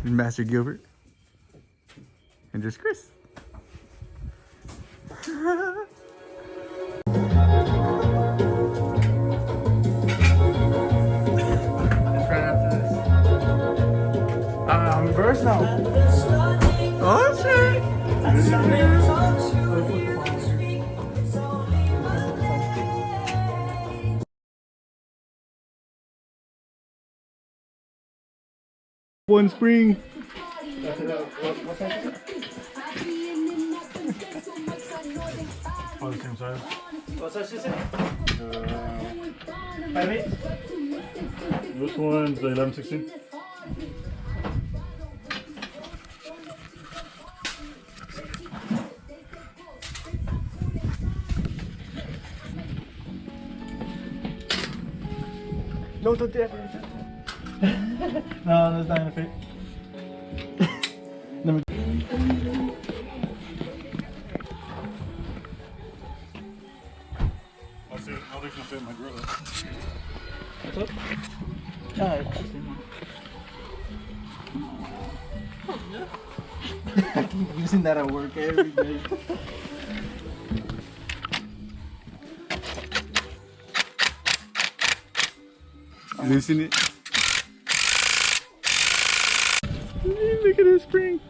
Master Gilbert. And there's Chris. Verse now. Oh shit! One spring. Oh, the same size. What size is it? 5'8". This one's the 11/16. No, don't do that. No, that's not gonna fit. I'll see how they can fit in my grill. What's up? I keep using that at work every day. Loosen it. Look at this spring.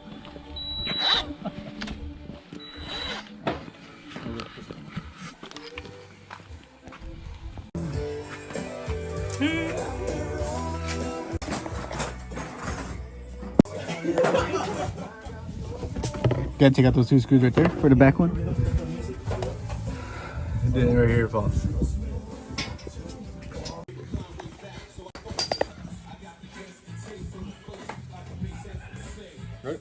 Gotta take out those two screws right there for the back one. And then right here it falls. Right?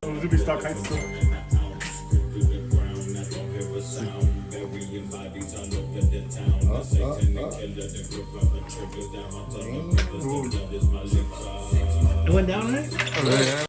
So this would be stock height still. It went down, right? Oh, yeah.